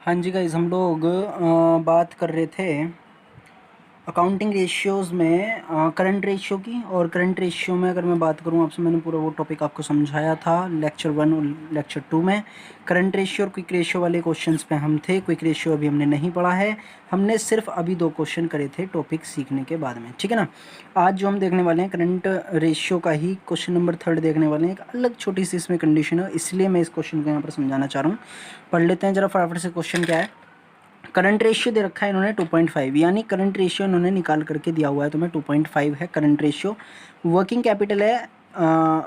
हाँ जी गाइस, हम लोग बात कर रहे थे अकाउंटिंग रेशियोज़ में करंट रेशियो की। और करंट रेशियो में अगर मैं बात करूँ आपसे, मैंने पूरा वो टॉपिक आपको समझाया था लेक्चर 1 और लेक्चर 2 में। करंट रेशियो और क्विक रेशियो वाले क्वेश्चंस पे हम थे। क्विक रेशियो अभी हमने नहीं पढ़ा है, हमने सिर्फ अभी 2 क्वेश्चन करे थे टॉपिक सीखने के बाद में, ठीक है ना। आज जो हम देखने वाले हैं करंट रेशियो का ही क्वेश्चन नंबर 3 देखने वाले हैं। एक अलग छोटी सी इसमें कंडीशन है, इसलिए मैं इस क्वेश्चन को यहाँ पर समझाना चाह रहा हूँ। पढ़ लेते हैं जरा फटाफट से। क्वेश्चन क्या है? करंट रेशियो दे रखा है इन्होंने 2.5, यानी करंट रेशियो इन्होंने निकाल करके दिया हुआ है तुम्हें 2.5 है करंट रेशियो। वर्किंग कैपिटल है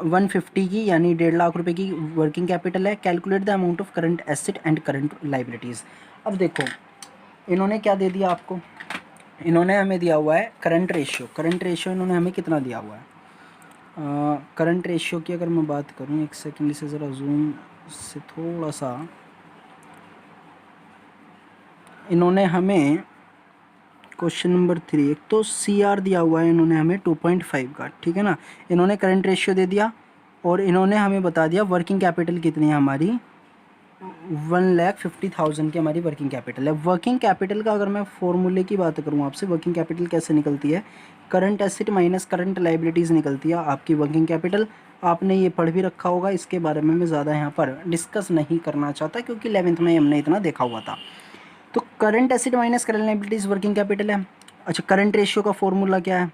150 की, यानी 1.5 लाख रुपए की वर्किंग कैपिटल है। Calculate the amount of current asset and current liabilities. अब देखो इन्होंने क्या दे दिया आपको, इन्होंने हमें दिया हुआ है करंट रेशियो। करंट रेशियो इन्होंने हमें कितना दिया हुआ है? करंट रेशियो की अगर मैं बात करूँ, एक सेकेंड से ज़रा जूम से थोड़ा सा, इन्होंने हमें क्वेश्चन नंबर 3 एक तो CR दिया हुआ है इन्होंने हमें 2.5 का, ठीक है ना। इन्होंने करंट रेशियो दे दिया और इन्होंने हमें बता दिया वर्किंग कैपिटल कितनी है हमारी, 1,50,000 की हमारी वर्किंग कैपिटल है। वर्किंग कैपिटल का अगर मैं फॉर्मूले की बात करूँ आपसे, वर्किंग कैपिटल कैसे निकलती है? Current asset minus current liabilities निकलती है आपकी वर्किंग कैपिटल। आपने ये पढ़ भी रखा होगा, इसके बारे में मैं ज़्यादा यहाँ पर डिस्कस नहीं करना चाहता क्योंकि 11th में हमने इतना देखा हुआ था। तो current asset minus current liabilities working capital है। अच्छा, करंट रेशियो का फॉर्मूला क्या है?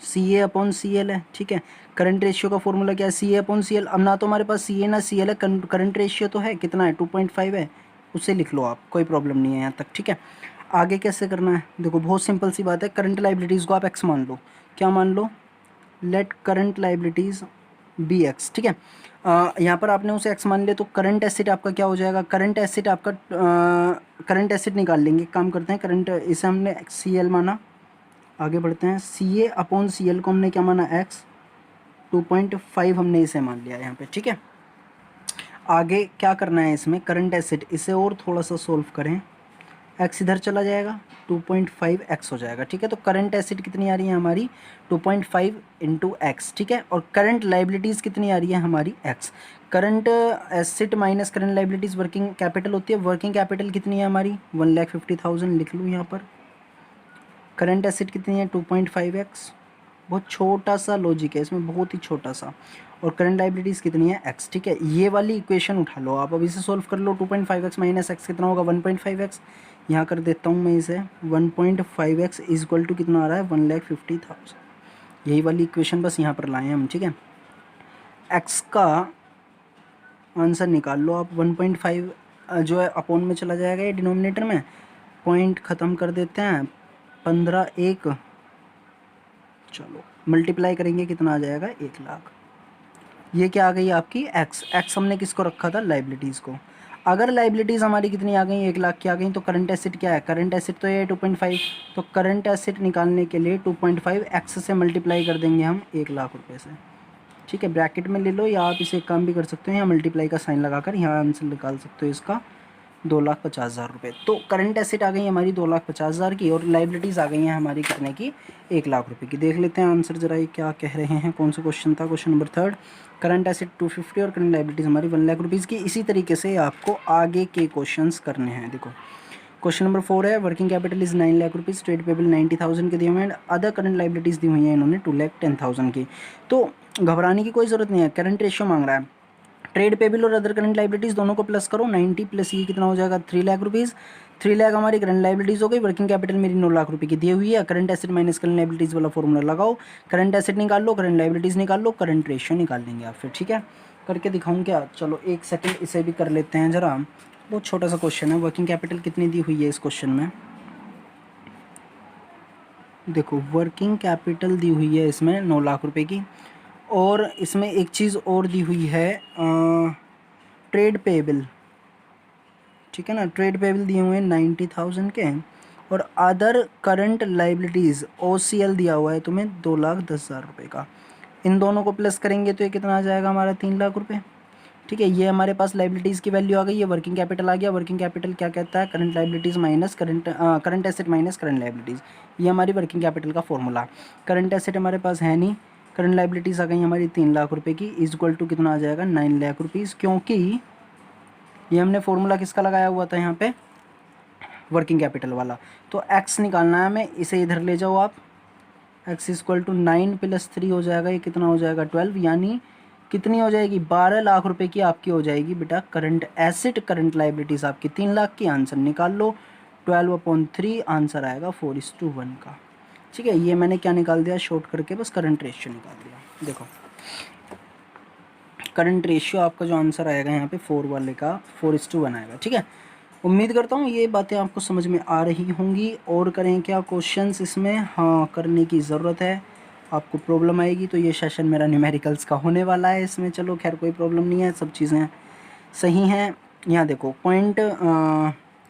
CA/CL है, ठीक है। करंट रेशियो का फॉर्मूला क्या है? CA/CL। अब ना तो हमारे पास CA ना CL है, करंट रेशियो तो है, कितना है? 2.5 है, उसे लिख लो आप, कोई प्रॉब्लम नहीं है यहाँ तक, ठीक है। आगे कैसे करना है देखो, बहुत सिंपल सी बात है। करंट लाइबिलिटीज़ को आप एक्स मान लो। क्या मान लो? Let current liabilities B X, ठीक है। यहाँ पर आपने उसे एक्स मान लिया, तो करंट एसेट आपका क्या हो जाएगा? करंट एसेट आपका करंट एसेट निकाल लेंगे। काम करते हैं, करंट इसे हमने CL माना। आगे बढ़ते हैं, CA/CL को हमने क्या माना? एक्स। 2.5 हमने इसे मान लिया यहाँ पे, ठीक है। आगे क्या करना है इसमें? करंट एसेट, इसे और थोड़ा सा सोल्व करें, एक्स इधर चला जाएगा, 2.5 एक्स हो जाएगा, ठीक है। तो करंट एसेट कितनी आ रही है हमारी? 2.5 इंटू एक्स, ठीक है। और करंट लाइबिलिटीज़ कितनी आ रही है हमारी? X. Current asset minus current liabilities working capital होती है। वर्किंग कैपिटल कितनी है हमारी? 1,50,000 लिख लूँ यहाँ पर। करंट एसेट कितनी है? 2.5 एक्स। बहुत छोटा सा लॉजिक है इसमें, बहुत ही छोटा सा। और करंट लाइबिलिटीज़ कितनी है? एक्स, ठीक है। ये वाली इक्वेशन उठा लो आप, अब इसे सोल्व कर लो। 2.5 एक्स माइनस एक्स कितना होगा? 1.5 एक्स। यहाँ कर देता हूँ मैं इसे, 1.5 एक्स इज इक्वल टू कितना आ रहा है? 1,50,000। यही वाली इक्वेशन बस यहाँ पर लाए हम, ठीक है। एक्स का आंसर निकाल लो आप। 1.5 जो है अपोन में चला जाएगा ये डिनोमिनेटर में, पॉइंट ख़त्म कर देते हैं, 15 1, चलो मल्टीप्लाई करेंगे, कितना आ जाएगा? 1 लाख। ये क्या आ गई आपकी? एक्स। एक्स हमने किसको रखा था? लाइबिलिटीज़ को। अगर लाइबिलिटीज़ हमारी कितनी आ गई? 1 लाख की आ गई, तो करंट एसेट क्या है? करंट एसेट तो ये 2.5, तो करंट एसेट निकालने के लिए 2.5 एक्स से मल्टीप्लाई कर देंगे हम 1 लाख रुपए से, ठीक है। ब्रैकेट में ले लो, या आप इसे एक काम भी कर सकते हो, यहाँ मल्टीप्लाई का साइन लगाकर यहाँ आंसर निकाल सकते हो इसका, 2,50,000 रुपये। तो करंट एसेट आ गई हमारी 2,50,000 की, और लाइबिलिटीज़ आ गई हैं हमारी कितने की? 1 लाख रुपये की। देख लेते हैं आंसर जरा, ये क्या कह रहे हैं, कौन सा क्वेश्चन था? क्वेश्चन नंबर 3, करंट एसेट 250 और करंट लाइबिलिटीज़ हमारी 1 लाख रुपीज़ की। इसी तरीके से आपको आगे के क्वेश्चंस करने हैं। देखो क्वेश्चन नंबर 4 है, working capital is 9 lakh rupees, trade payable 90,000 के दिए हुए हैं, अदर करंट लाइबिलिटीज़ दी हुई हैं इन्होंने 2,10,000 की। तो घबराने की कोई ज़रूरत नहीं है, करंट रेशियो मांग रहा है। ट्रेड पेबल और अदर करंट लाइबिलिटीज़ दोनों को प्लस करो, 90 प्लस ये कितना हो जाएगा? 3 लाख रुपीज़। 3 लाख हमारी करंट लाइबिलिटीज़ हो गई। वर्किंग कैपिटल मेरी 9 लाख रुपये की दी हुई है। Current asset minus current liabilities वाला फॉर्मूला लगाओ, करंट एसेट निकाल लो, करंट लाइबिलिटीज़ निकाल लो, करंट रेशियो निकाल लेंगे आप फिर, ठीक है। करके दिखाऊँ क्या? चलो एक सेकेंड, इसे भी कर लेते हैं ज़रा। बहुत छोटा सा क्वेश्चन है। वर्किंग कैपिटल कितनी दी हुई है इस क्वेश्चन में? देखो वर्किंग कैपिटल दी हुई है इसमें 9 लाख रुपए की, और इसमें एक चीज़ और दी हुई है, ट्रेड पेबल, ठीक है ना। ट्रेड पेबल दिए हुए हैं 90,000 के, और अदर करंट लाइबिलिटीज़ OCL दिया हुआ है तुम्हें 2,10,000 रुपये का। इन दोनों को प्लस करेंगे तो ये कितना आ जाएगा हमारा? 3 लाख रुपये, ठीक है। ये हमारे पास लाइबिलिटीज़ की वैल्यू आ गई, ये वर्किंग कैपिटल आ गया। वर्किंग कैपिटल क्या कहता है? Current liabilities minus current asset minus current liabilities, ये हमारी वर्किंग कैपिटल का फॉर्मूला। करंट एसेट हमारे पास है नहीं, करंट लाइबिलिटीज़ आ गई हमारी 3 लाख रुपये की, इज इक्वल टू कितना आ जाएगा? 9 लाख रुपीज़, क्योंकि ये हमने फॉर्मूला किसका लगाया हुआ था यहाँ पे? वर्किंग कैपिटल वाला। तो एक्स निकालना है हमें, इसे इधर ले जाओ आप, एक्स इक्वल टू 9 + 3 हो जाएगा, ये कितना हो जाएगा 12, यानी कितनी हो जाएगी 12 लाख रुपए की आपकी हो जाएगी बेटा करंट एसिट, करंट लाइबिलिटीज आपकी 3 लाख की। आंसर निकाल लो, 12/3 आंसर आएगा 4:1 का। ठीक है, ये मैंने क्या निकाल दिया शॉर्ट करके, बस करंट रेशियो निकाल दिया। देखो करंट रेशियो आपका जो आंसर आएगा यहाँ पे 4 वाले का 4:1 आएगा। ठीक है, उम्मीद करता हूँ ये बातें आपको समझ में आ रही होंगी। और करें क्या क्वेश्चंस इसमें? हाँ, करने की ज़रूरत है। आपको प्रॉब्लम आएगी तो ये सेशन मेरा न्यूमेरिकल्स का होने वाला है इसमें। चलो खैर कोई प्रॉब्लम नहीं है, सब चीज़ें सही हैं। यहाँ देखो पॉइंट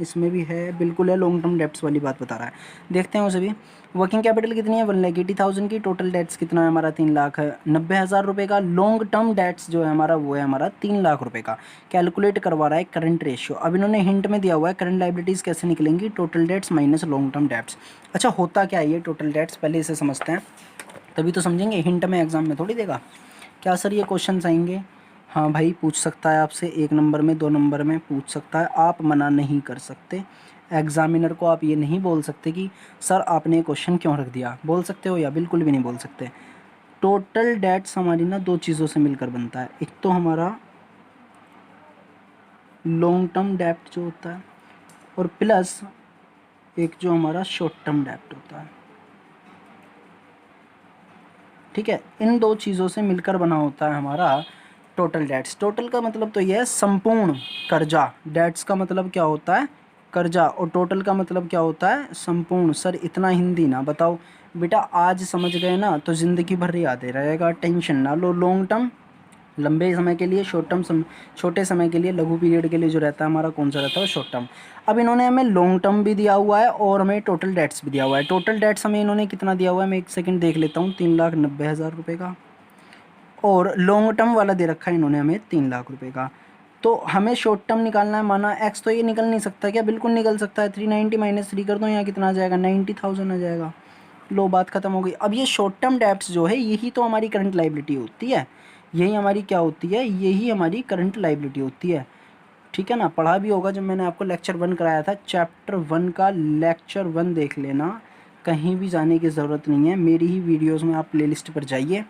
इसमें भी है, बिल्कुल है, लॉन्ग टर्म डेट्स वाली बात बता रहा है। देखते हैं वो सभी। वर्किंग कैपिटल कितनी है 1,80,000 की। टोटल डेट्स कितना है हमारा 3,90,000 रुपये का। लॉन्ग टर्म डेट्स जो है हमारा वो है हमारा 3 लाख रुपये का। कैलकुलेट करवा रहा है करंट रेशियो। अब इन्होंने हिंट में दिया हुआ है करंट लाइबिलिटीज़ कैसे निकलेंगी, total debts minus long term debts. अच्छा होता क्या है ये टोटल डेट्स, पहले इसे समझते हैं तभी तो समझेंगे। हिंट में एग्जाम में थोड़ी देगा। क्या सर ये क्वेश्चन आएंगे? हाँ भाई पूछ सकता है आपसे, 1 नंबर में 2 नंबर में पूछ सकता है, आप मना नहीं कर सकते। एग्जामिनर को आप ये नहीं बोल सकते कि सर आपने क्वेश्चन क्यों रख दिया, बोल सकते हो या बिल्कुल भी नहीं बोल सकते। टोटल डेट्स हमारी ना 2 चीज़ों से मिलकर बनता है, एक तो हमारा लॉन्ग टर्म डेट जो होता है और प्लस एक जो हमारा शॉर्ट टर्म डेट होता है। ठीक है, इन 2 चीज़ों से मिलकर बना होता है हमारा टोटल डेट्स। टोटल का मतलब तो यह है संपूर्ण कर्जा, डेट्स का मतलब क्या होता है कर्जा, और टोटल का मतलब क्या होता है संपूर्ण। सर इतना हिंदी ना बताओ बेटा, आज समझ गए ना तो ज़िंदगी भर याद रहेगा, टेंशन ना लो। लॉन्ग टर्म लंबे समय के लिए, शॉर्ट टर्म छोटे समय के लिए, लघु पीरियड के लिए जो रहता है हमारा कौन सा रहता है शॉर्ट टर्म। अब इन्होंने हमें लॉन्ग टर्म भी दिया हुआ है और हमें टोटल डेट्स भी दिया हुआ है। टोटल डेट्स हमें इन्होंने कितना दिया हुआ है, मैं 1 सेकंड देख लेता हूँ, 3,90,000 रुपये का, और लॉन्ग टर्म वाला दे रखा है इन्होंने हमें 3 लाख रुपए का। तो हमें शॉर्ट टर्म निकालना है, माना एक्स तो ये निकल नहीं सकता क्या, बिल्कुल निकल सकता है। 390 - 3 कर दो, यहाँ कितना आ जाएगा 90,000 आ जाएगा। लो बात खत्म हो गई। अब ये शॉर्ट टर्म डेब्ट्स जो है यही तो हमारी करंट लाइबिलिटी होती है, यही हमारी क्या होती है, यही हमारी करंट लाइबिलिटी होती है। ठीक है ना, पढ़ा भी होगा जब मैंने आपको लेक्चर 1 कराया था, चैप्टर 1 का लेक्चर 1 देख लेना, कहीं भी जाने की ज़रूरत नहीं है, मेरी ही वीडियोज़ में आप प्लेलिस्ट पर जाइए,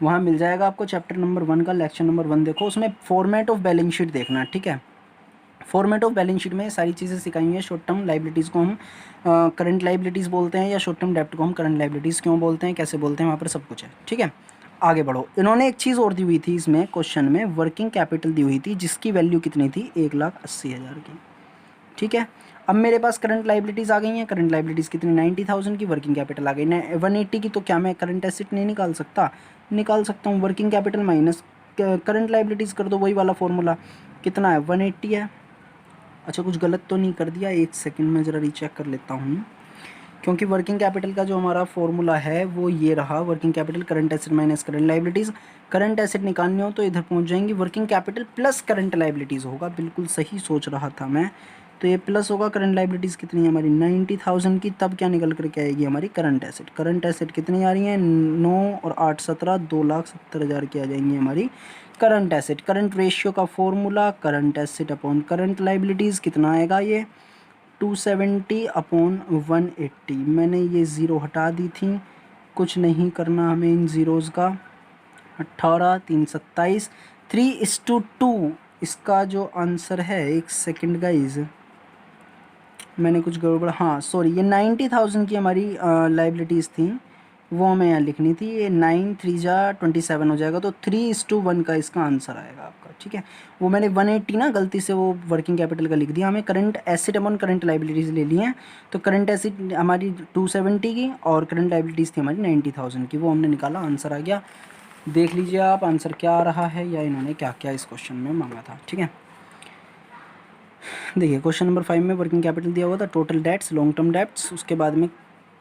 वहाँ मिल जाएगा आपको चैप्टर नंबर 1 का लेक्चर नंबर 1 देखो, उसमें फॉर्मेट ऑफ बैलेंस शीट देखना। ठीक है, फॉर्मेट ऑफ बैलेंस शीट में सारी चीज़ें सिखाई हुई हैं। शॉर्ट टर्म लाइबिलिटीज़ को हम करंट लाइबिलिटीज़ बोलते हैं, या शॉर्ट टर्म डेब्ट को हम करंट लाइबिलिटीज़ क्यों बोलते हैं, कैसे बोलते हैं, वहाँ पर सब कुछ है। ठीक है, आगे बढ़ो। इन्होंने एक चीज़ और दी हुई थी इसमें क्वेश्चन में, वर्किंग कैपिटल दी हुई थी जिसकी वैल्यू कितनी थी 1,80,000 की। ठीक है, अब मेरे पास करंट लाइबिलिटीज़ आ गई हैं। करंट लाइबिलिटीज़ कितनी 90,000 की, वर्किंग कैपिटल आ गई 180 की। तो क्या मैं करंट एसेट नहीं निकाल सकता? निकाल सकता हूँ। Working capital minus current liabilities कर दो, वही वाला फॉर्मूला। कितना है 180 है। अच्छा कुछ गलत तो नहीं कर दिया, 1 सेकंड में ज़रा रीचेक कर लेता हूँ, क्योंकि वर्किंग कैपिटल का जो हमारा फॉर्मूला है वो ये रहा, working capital current asset minus current liabilities. Current asset निकालनी हो तो इधर पहुंच जाएंगी, working capital plus current liabilities होगा, बिल्कुल सही सोच रहा था मैं। तो ये प्लस होगा, करंट लाइबिलिटीज़ कितनी है हमारी 90,000 की, तब क्या निकल करके आएगी हमारी करंट एसेट। करंट एसेट कितनी आ रही है 9 और 8 17 2,70,000 की आ जाएंगी हमारी करंट एसेट। करंट रेशियो का formula current asset upon current liabilities कितना आएगा, ये 270/180। मैंने ये ज़ीरो हटा दी थी, कुछ नहीं करना हमें इन ज़ीरोज़ का। 18 3 27 3:2 इसका जो आंसर है, 1 सेकंड गाइज मैंने कुछ गड़बड़, हाँ सॉरी, ये 90,000 की हमारी लाइबिलिटीज़ थी, वो हमें यहाँ लिखनी थी। ये 9 3 जा 27 हो जाएगा, तो 3:1 का इसका आंसर आएगा आपका। ठीक है, वो मैंने 180 ना गलती से वो वर्किंग कैपिटल का लिख दिया, हमें current asset upon current liabilities ले ली हैं। तो करंट एसेट हमारी 270 की और करंट लाइबिलिटीज़ थी हमारी 90,000 की, वो हमने निकाला, आंसर आ गया। देख लीजिए आप आंसर क्या आ रहा है, या इन्होंने क्या क्या इस क्वेश्चन में मांगा था। ठीक है, देखिए क्वेश्चन नंबर 5 में वर्किंग कैपिटल दिया हुआ था, total debts, long term debts, उसके बाद में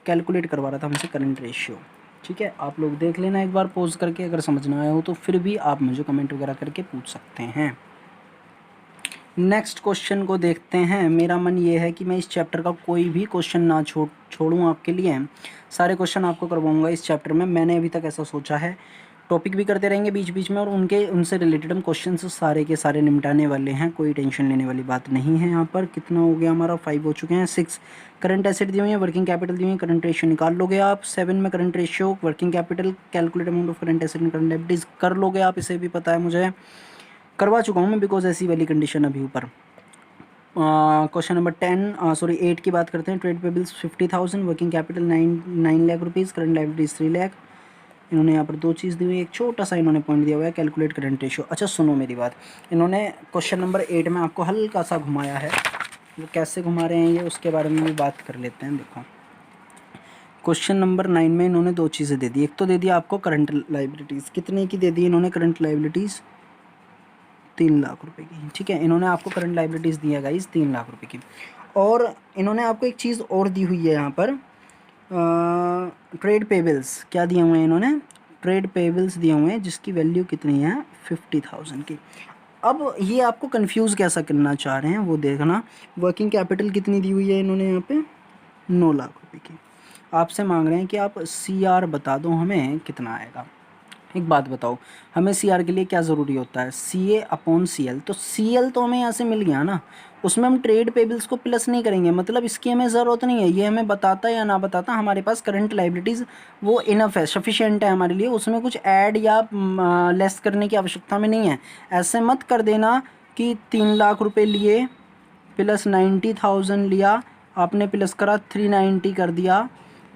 कैलकुलेट करवा रहा था हमसे करंट रेशियो। ठीक है, आप लोग देख लेना एक बार पॉज करके, अगर समझ ना आया हो तो फिर भी आप मुझे कमेंट वगैरह करके पूछ सकते हैं। नेक्स्ट क्वेश्चन को देखते हैं। मेरा मन ये है कि मैं इस चैप्टर का कोई भी क्वेश्चन ना छोड़ूं आपके लिए, सारे क्वेश्चन आपको करवाऊंगा इस चैप्टर में, मैंने अभी तक ऐसा सोचा है। टॉपिक भी करते रहेंगे बीच बीच में, और उनसे रिलेटेड हम क्वेश्चन सारे के सारे निपटाने वाले हैं, कोई टेंशन लेने वाली बात नहीं है। यहाँ पर कितना हो गया हमारा, 5 हो चुके हैं। 6 करंट एसेट दी हुई है, वर्किंग कैपिटल दी हुई है, करंट रेशियो निकाल लोगे आप। 7 में current ratio, working capital, calculate amount of current asset and current liabilities कर लोगे आप, इसे भी पता है मुझे, करवा चुका हूँ मैं, बिकॉज ऐसी वाली कंडीशन अभी ऊपर। क्वेश्चन नंबर 8 की बात करते हैं। Trade payables 50,000, working capital 9 lakh rupees, current liabilities 3 lakh. इन्होंने यहाँ पर 2 चीज़ दी हुई है, एक छोटा सा इन्होंने पॉइंट दिया हुआ है, कैलकुलेट करंट रेशियो। अच्छा सुनो मेरी बात, इन्होंने क्वेश्चन नंबर 8 में आपको हल्का सा घुमाया है, वो कैसे घुमा रहे हैं ये, उसके बारे में भी बात कर लेते हैं। देखो क्वेश्चन नंबर 9 में इन्होंने 2 चीज़ें दे दी। एक तो दे दिया आपको करंट लायबिलिटीज़, कितने की दे दी इन्होंने करंट लायबिलिटीज़, 3 लाख रुपए की, ठीक है। इन्होंने आपको करंट लायबिलिटीज़ दी है गाइस 3 लाख रुपए की। और इन्होंने आपको एक चीज़ और दी हुई है यहाँ पर, ट्रेड पेबल्स क्या दिए हुए हैं इन्होंने, ट्रेड पेबल्स दिए हुए हैं जिसकी वैल्यू कितनी है, 50,000 की। अब ये आपको कंफ्यूज कैसा करना चाह रहे हैं वो देखना। वर्किंग कैपिटल कितनी दी हुई है इन्होंने यहाँ पे, 9 लाख रुपए की। आपसे मांग रहे हैं कि आप CR बता दो हमें कितना आएगा। एक बात बताओ, हमें CR के लिए क्या ज़रूरी होता है, CA/CL। तो CL तो हमें यहाँ से मिल गया ना, उसमें हम ट्रेड पेबल्स को प्लस नहीं करेंगे, मतलब इसकी हमें ज़रूरत नहीं है। ये हमें बताता या ना बताता, हमारे पास करंट लायबिलिटीज़ वो इनफ है, सफिशिएंट है हमारे लिए, उसमें कुछ ऐड या लेस करने की आवश्यकता में नहीं है। ऐसे मत कर देना कि 3 लाख रुपए लिए प्लस 90,000 लिया आपने, प्लस करा 390 कर दिया,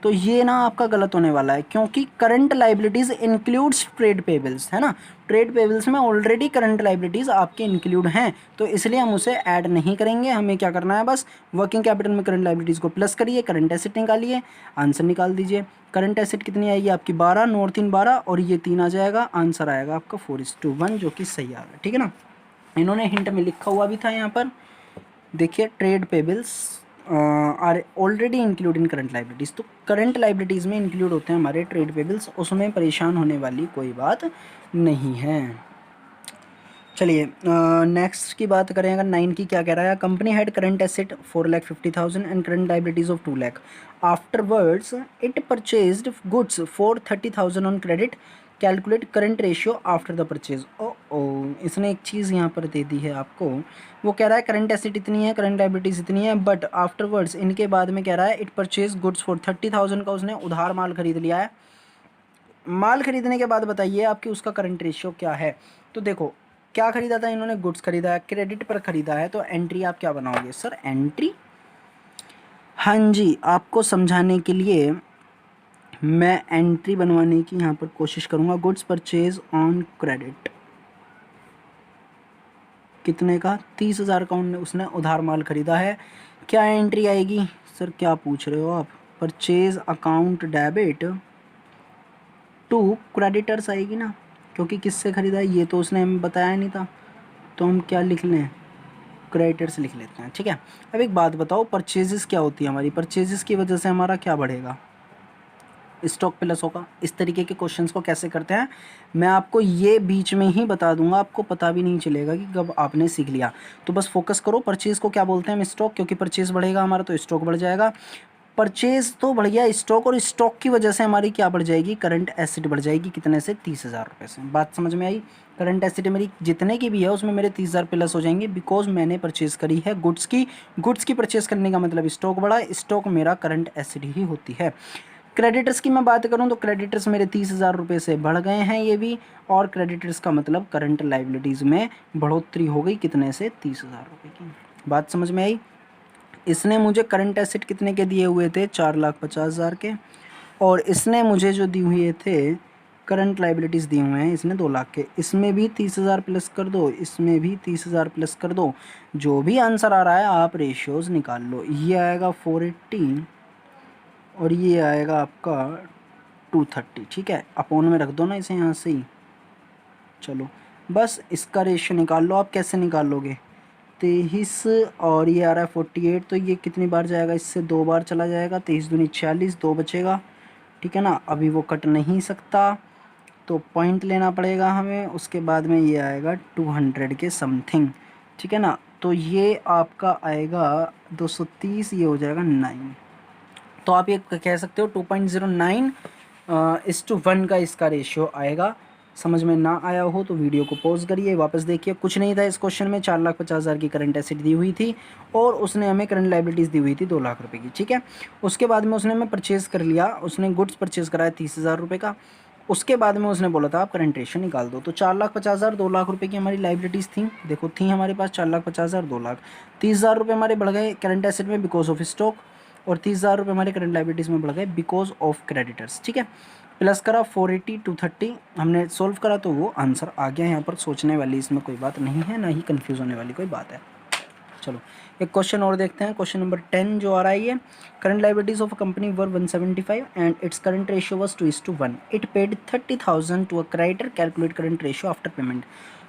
तो ये ना आपका गलत होने वाला है, क्योंकि current liabilities includes trade payables, है ना। ट्रेड पेबल्स में ऑलरेडी करंट लायबिलिटीज़ आपके इंक्लूड हैं, तो इसलिए हम उसे ऐड नहीं करेंगे। हमें क्या करना है, बस वर्किंग कैपिटल में करंट लायबिलिटीज़ को प्लस करिए, करंट एसेट निकालिए, आंसर निकाल दीजिए। करंट एसेट कितनी आएगी आपकी, 12, नॉर 3 12, और ये 3 आ जाएगा, आंसर आएगा आपका 4:1, जो कि सही आ रहा है, ठीक है ना। इन्होंने हिंट में लिखा हुआ भी था यहाँ पर, देखिए trade payables are already include in current liabilities, तो करंट लायबिलिटीज़ में इंक्लूड होते हैं हमारे ट्रेड पेबल्स, उसमें परेशान होने वाली कोई बात नहीं है। चलिए नेक्स्ट की बात करें, अगर 9 की क्या कह रहा है, company had current asset 4,50,000 and current liabilities of 2 lakh, afterwards it purchased goods for 30,000 on credit, calculate current ratio after the purchase. ओ इसने एक चीज़ यहाँ पर दे दी है आपको, वो कह रहा है करंट एसेट इतनी है, करंट लायबिलिटीज़ इतनी है, बट आफ्टरवर्ड्स इनके बाद में कह रहा है इट परचेज गुड्स फॉर 30,000 का उसने उधार माल खरीद लिया है। माल खरीदने के बाद बताइए आपकी उसका करंट रेशियो क्या है। तो देखो क्या खरीदा था इन्होंने, गुड्स खरीदा है, क्रेडिट पर खरीदा है, तो एंट्री आप क्या बनाओगे सर, एंट्री। हाँ जी, आपको समझाने के लिए मैं एंट्री बनवाने की यहाँ पर कोशिश करूँगा। गुड्स परचेज ऑन क्रेडिट, कितने का, 30,000 का उसने उधार माल खरीदा है। क्या एंट्री आएगी सर, क्या पूछ रहे हो आप, purchase account debit to creditors आएगी ना, क्योंकि किससे ख़रीदा है ये तो उसने हमें बताया नहीं था, तो हम क्या लिख लें, क्रेडिटर्स लिख लेते हैं, ठीक है। अब एक बात बताओ, परचेजेस क्या होती है हमारी, परचेजेस की वजह से हमारा क्या बढ़ेगा, स्टॉक प्लस होगा। इस तरीके के क्वेश्चंस को कैसे करते हैं मैं आपको ये बीच में ही बता दूंगा, आपको पता भी नहीं चलेगा कि कब आपने सीख लिया। तो बस फोकस करो, परचेज़ को क्या बोलते हैं हम, स्टॉक, क्योंकि परचेज़ बढ़ेगा हमारा तो स्टॉक बढ़ जाएगा। परचेज़ तो बढ़ गया स्टॉक, और स्टॉक की वजह से हमारी क्या बढ़ जाएगी, करंट एसेट बढ़ जाएगी, कितने से, 30,000 रुपये से। बात समझ में आई। करंट एसेट मेरी जितने की भी है उसमें मेरे 30,000 प्लस हो जाएंगे, बिकॉज मैंने परचेज़ करी है गुड्स की। गुड्स की परचेज़ करने का मतलब स्टॉक बढ़ा, स्टॉक मेरा करंट एसेट ही होती है। क्रेडिटर्स की मैं बात करूं तो क्रेडिटर्स मेरे 30,000 रुपये से बढ़ गए हैं ये भी, और क्रेडिटर्स का मतलब करंट लायबिलिटीज़ में बढ़ोतरी हो गई, कितने से, 30,000 रुपये की। बात समझ में आई। इसने मुझे करंट एसेट कितने के दिए हुए थे, 4,50,000 के, और इसने मुझे जो दिए हुए थे करंट लायबिलिटीज़ दिए हुए हैं इसने 2 लाख के। इसमें भी 30,000 प्लस कर दो, इसमें भी 30,000 प्लस कर दो, जो भी आंसर आ रहा है आप रेशियोज़ निकाल लो। ये आएगा 480 और ये आएगा आपका 230, ठीक है। अपोन में रख दो ना इसे यहाँ से ही, चलो बस इसका रेशियो निकाल लो आप। कैसे निकाल लोगे, 23 और ये आ रहा है 48, तो ये कितनी बार जाएगा, इससे 2 बार चला जाएगा, 23 दूनी 46, 2 बचेगा, ठीक है ना। अभी वो कट नहीं सकता तो पॉइंट लेना पड़ेगा हमें, उसके बाद में ये आएगा 200 के समथिंग, ठीक है ना। तो ये आपका आएगा 230, ये हो जाएगा 9, तो आप ये कह सकते हो 2.09:1 का इसका रेशियो आएगा। समझ में ना आया हो तो वीडियो को पॉज करिए, वापस देखिए। कुछ नहीं था इस क्वेश्चन में, 4,50,000 की करंट एसेट दी हुई थी और उसने हमें करंट लाइबिलिटीज़ दी हुई थी 2 लाख रुपए की, ठीक है। उसके बाद में उसने हमें परचेज़ कर लिया, उसने गुड्स परचेज़ कराया 30,000 रुपये का। उसके बाद में उसने बोला था आप करंट रेशियो निकाल दो। तो 4,50,000 2 लाख रुपए की हमारी लाइबिलिटीज़ थी, देखो थी हमारे पास 4,50,000 2 लाख। 30,000 रुपये हमारे बढ़ गए करंट एसेट में बिकॉज ऑफ स्टॉक, और 30,000 रुपये हमारे करंट लाइबिलिटीज़ में बढ़ गए बिकॉज ऑफ क्रेडिटर्स, ठीक है। प्लस करा 480 230, हमने सोल्व करा तो वो आंसर आ गया। यहाँ पर सोचने वाली इसमें कोई बात नहीं है, ना ही कन्फ्यूज़ होने वाली कोई बात है। चलो एक क्वेश्चन और देखते हैं, क्वेश्चन नंबर 10 जो आ रहा है ये, current liabilities of a company were 175 and its current ratio was 2:1, it paid 30,000 to a creditor, calculate current ratio after payment.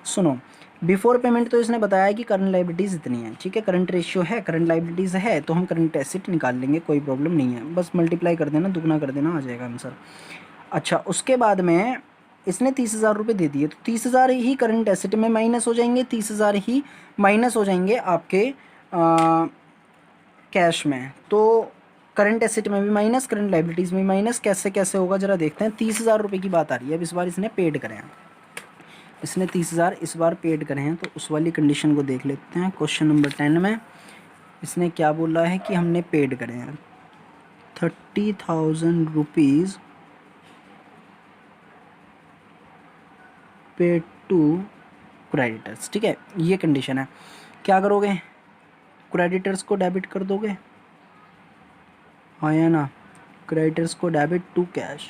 सुनो, बिफोर पेमेंट तो इसने बताया कि करंट लाइबिलिटीज़ इतनी है, ठीक है, करंट रेशियो है, करंट लाइबिलिटीज़ है, तो हम करंट एसेट निकाल लेंगे, कोई प्रॉब्लम नहीं है, बस मल्टीप्लाई कर देना, दुगना कर देना, आ जाएगा आंसर। अच्छा, उसके बाद में इसने 30,000 रुपये दे दिए, तो 30,000 ही करंट एसेट में माइनस हो जाएंगे, 30,000 ही माइनस हो जाएंगे आपके कैश में। तो करंट एसेट में भी माइनस, करंट लाइबिलिटीज़ में भी माइनस, कैसे कैसे होगा जरा देखते हैं। 30,000 रुपये की बात आ रही है, अब इस बार इसने पेड करे हैं, इसने 30,000 इस बार पेड करे हैं, तो उस वाली कंडीशन को देख लेते हैं। क्वेश्चन नंबर 10 में इसने क्या बोला है कि हमने पेड करे हैं 30,000 रुपीज़ पेड टू क्रेडिटर्स, ठीक है, ये कंडीशन है। क्या करोगे, क्रेडिटर्स को डेबिट कर दोगे, हाँ या ना, क्रेडिटर्स को डेबिट टू कैश।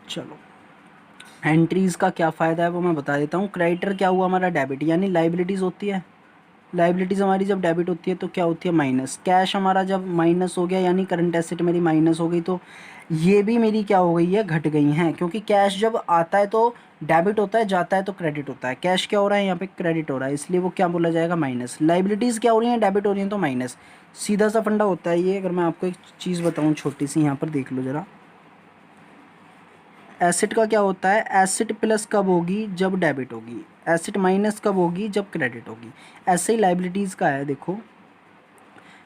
चलो एंट्रीज़ का क्या फ़ायदा है वो मैं बता देता हूँ। क्रेडिटर क्या हुआ हमारा, डेबिट, यानी लाइबिलिटीज़ होती है, लाइबिलिटीज़ हमारी जब डेबिट होती है तो क्या होती है, माइनस। कैश हमारा जब माइनस हो गया, यानी करंट एसेट मेरी माइनस हो गई, तो ये भी मेरी क्या हो गई है, घट गई हैं, क्योंकि कैश जब आता है तो डेबिट होता है, जाता है तो क्रेडिट होता है। कैश क्या हो रहा है यहाँ पे, क्रेडिट हो रहा है, इसलिए वो क्या बोला जाएगा, माइनस। लाइबिलिटीज़ क्या हो रही हैं, डेबिट हो रही हैं, तो माइनस। सीधा सा फंडा होता है ये। अगर मैं आपको एक चीज़ बताऊँ छोटी सी, यहाँ पर देख लो ज़रा, एसिड का क्या होता है, एसिड प्लस कब होगी, जब डेबिट होगी, एसिड माइनस कब होगी, जब क्रेडिट होगी। ऐसे ही लाइबिलिटीज़ का है, देखो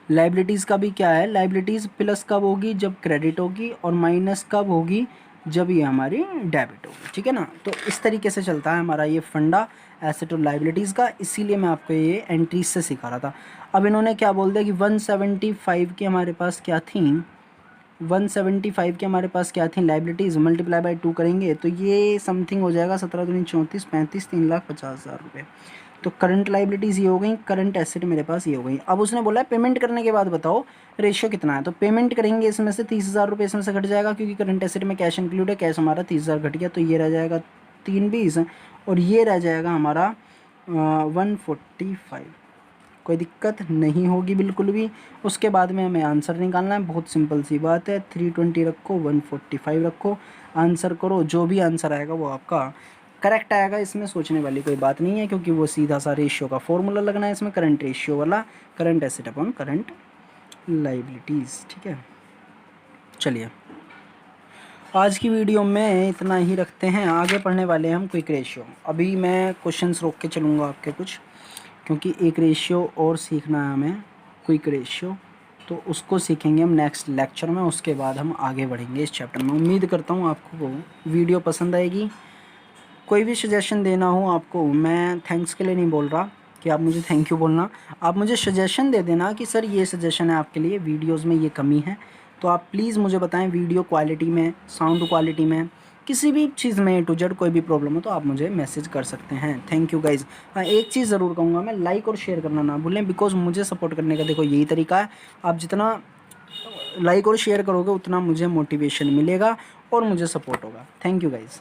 लाइबिलिटीज़ का भी क्या है, लाइबिलिटीज़ प्लस कब होगी, जब क्रेडिट होगी, और माइनस कब होगी, जब ये हमारी डेबिट होगी, ठीक है ना। तो इस तरीके से चलता है हमारा ये फंडा एसेट और लाइबिलिटीज़ का, इसीलिए मैं आपको ये एंट्रीज से सिखा रहा था। अब इन्होंने क्या बोल दिया कि 175 की हमारे पास क्या थी, 175 के हमारे पास क्या थी लाइबिलिटीज़, मल्टीप्लाई बाय 2 करेंगे तो ये समथिंग हो जाएगा 17 दूनी 34 35 3,50,000 रुपये। तो करंट लाइबिलिटीज़ ये हो गई, करंट एसेट मेरे पास ये हो गई। अब उसने बोला है पेमेंट करने के बाद बताओ रेशियो कितना है, तो पेमेंट करेंगे इसमें से 30,000 रुपये इसमें से घट जाएगा, क्योंकि करंट एसेट में कैश इंक्लूड है, कैश हमारा 30,000 घट गया, तो ये रह जाएगा 320 और ये रह जाएगा हमारा 145। कोई दिक्कत नहीं होगी बिल्कुल भी। उसके बाद में हमें आंसर निकालना है, बहुत सिंपल सी बात है, 320 रखो 145 रखो, आंसर करो, जो भी आंसर आएगा वो आपका करेक्ट आएगा। इसमें सोचने वाली कोई बात नहीं है, क्योंकि वो सीधा सा रेशियो का फॉर्मूला लगना है इसमें, करंट रेशियो वाला, current asset upon current liabilities, ठीक है। चलिए आज की वीडियो में इतना ही रखते हैं, आगे पढ़ने वाले हैं हम क्विक रेशियो। अभी मैं क्वेश्चंस रोक के चलूँगा आपके कुछ, क्योंकि एक रेशियो और सीखना है हमें, क्विक रेशियो, तो उसको सीखेंगे हम नेक्स्ट लेक्चर में। उसके बाद हम आगे बढ़ेंगे इस चैप्टर में। उम्मीद करता हूँ आपको वीडियो पसंद आएगी। कोई भी सजेशन देना हो आपको, मैं थैंक्स के लिए नहीं बोल रहा कि आप मुझे थैंक यू बोलना, आप मुझे सजेशन दे देना कि सर ये सजेशन है आपके लिए, वीडियोज़ में ये कमी है, तो आप प्लीज़ मुझे बताएं। वीडियो क्वालिटी में, साउंड क्वालिटी में, किसी भी चीज़ में टू जेड कोई भी प्रॉब्लम हो तो आप मुझे मैसेज कर सकते हैं। Thank you guys. हाँ एक चीज़ ज़रूर कहूँगा मैं, लाइक और शेयर करना ना भूलें, बिकॉज़ मुझे सपोर्ट करने का देखो यही तरीका है, आप जितना लाइक और शेयर करोगे उतना मुझे मोटिवेशन मिलेगा और मुझे सपोर्ट होगा। Thank you guys.